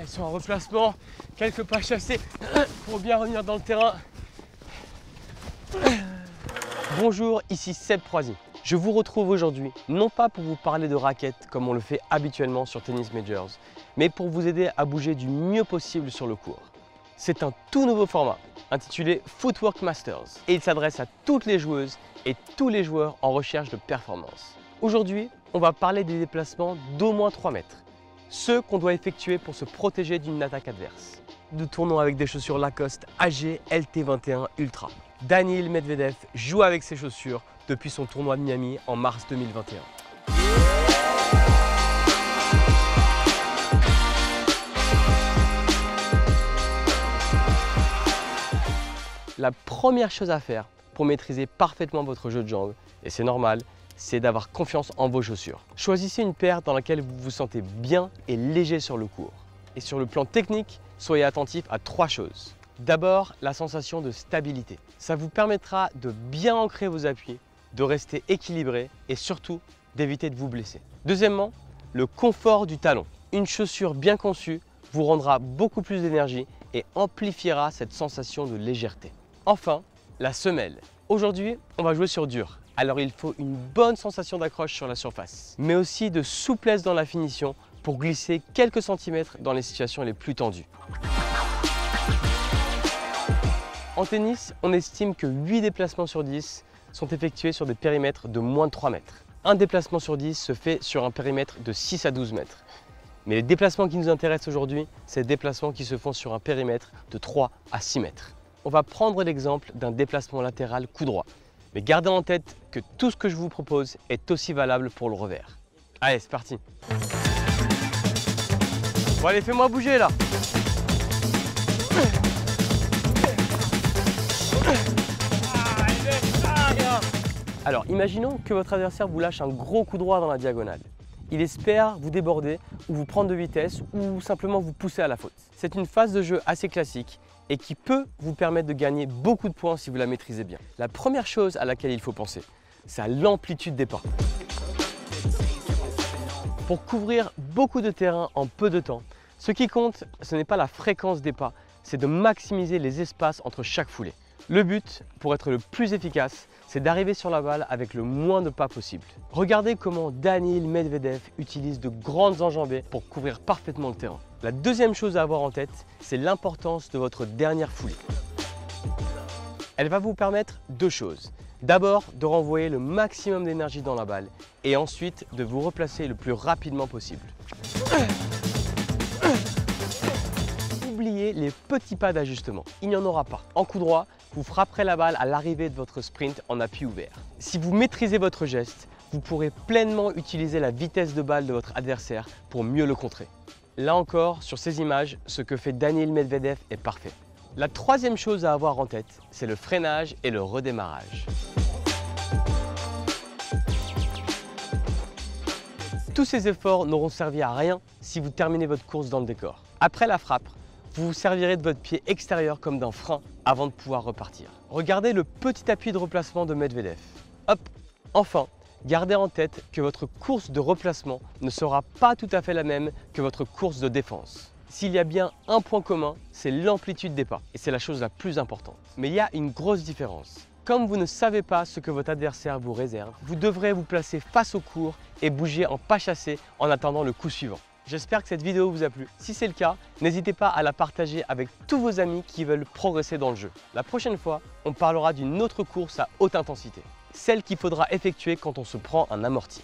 Ils sont en replacement, quelques pas chassés pour bien revenir dans le terrain. Bonjour, ici Seb Proisy. Je vous retrouve aujourd'hui, non pas pour vous parler de raquettes comme on le fait habituellement sur Tennis Majors, mais pour vous aider à bouger du mieux possible sur le court. C'est un tout nouveau format intitulé Footwork Masters et il s'adresse à toutes les joueuses et tous les joueurs en recherche de performance. Aujourd'hui, on va parler des déplacements d'au moins 3 mètres, ceux qu'on doit effectuer pour se protéger d'une attaque adverse. Nous tournons avec des chaussures Lacoste AG LT21 Ultra. Daniil Medvedev joue avec ces chaussures depuis son tournoi de Miami en mars 2021. La première chose à faire pour maîtriser parfaitement votre jeu de jambes, et c'est normal, c'est d'avoir confiance en vos chaussures. Choisissez une paire dans laquelle vous vous sentez bien et léger sur le court. Et sur le plan technique, soyez attentif à 3 choses. D'abord, la sensation de stabilité. Ça vous permettra de bien ancrer vos appuis, de rester équilibré et surtout d'éviter de vous blesser. Deuxièmement, le confort du talon. Une chaussure bien conçue vous rendra beaucoup plus d'énergie et amplifiera cette sensation de légèreté. Enfin, la semelle. Aujourd'hui, on va jouer sur dur. Alors il faut une bonne sensation d'accroche sur la surface, mais aussi de souplesse dans la finition pour glisser quelques centimètres dans les situations les plus tendues. En tennis, on estime que 8 déplacements sur 10 sont effectués sur des périmètres de moins de 3 mètres. Un déplacement sur 10 se fait sur un périmètre de 6 à 12 mètres. Mais les déplacements qui nous intéressent aujourd'hui, c'est des déplacements qui se font sur un périmètre de 3 à 6 mètres. On va prendre l'exemple d'un déplacement latéral coup droit. Mais gardez en tête que tout ce que je vous propose est aussi valable pour le revers. Allez, c'est parti. Bon allez, fais-moi bouger là. Alors, imaginons que votre adversaire vous lâche un gros coup droit dans la diagonale. Il espère vous déborder ou vous prendre de vitesse ou simplement vous pousser à la faute. C'est une phase de jeu assez classique et qui peut vous permettre de gagner beaucoup de points si vous la maîtrisez bien. La première chose à laquelle il faut penser, c'est à l'amplitude des pas. Pour couvrir beaucoup de terrain en peu de temps, ce qui compte, ce n'est pas la fréquence des pas, c'est de maximiser les espaces entre chaque foulée. Le but, pour être le plus efficace, c'est d'arriver sur la balle avec le moins de pas possible. Regardez comment Daniil Medvedev utilise de grandes enjambées pour couvrir parfaitement le terrain. La deuxième chose à avoir en tête, c'est l'importance de votre dernière foulée. Elle va vous permettre 2 choses. D'abord, de renvoyer le maximum d'énergie dans la balle et ensuite de vous replacer le plus rapidement possible. Oubliez les petits pas d'ajustement, il n'y en aura pas. En coup droit, vous frapperez la balle à l'arrivée de votre sprint en appui ouvert. Si vous maîtrisez votre geste, vous pourrez pleinement utiliser la vitesse de balle de votre adversaire pour mieux le contrer. Là encore, sur ces images, ce que fait Daniil Medvedev est parfait. La troisième chose à avoir en tête, c'est le freinage et le redémarrage. Tous ces efforts n'auront servi à rien si vous terminez votre course dans le décor. Après la frappe, vous vous servirez de votre pied extérieur comme d'un frein avant de pouvoir repartir. Regardez le petit appui de replacement de Medvedev. Hop! Enfin, gardez en tête que votre course de replacement ne sera pas tout à fait la même que votre course de défense. S'il y a bien un point commun, c'est l'amplitude des pas et c'est la chose la plus importante. Mais il y a une grosse différence. Comme vous ne savez pas ce que votre adversaire vous réserve, vous devrez vous placer face au court et bouger en pas chassé en attendant le coup suivant. J'espère que cette vidéo vous a plu. Si c'est le cas, n'hésitez pas à la partager avec tous vos amis qui veulent progresser dans le jeu. La prochaine fois, on parlera d'une autre course à haute intensité, celle qu'il faudra effectuer quand on se prend un amorti.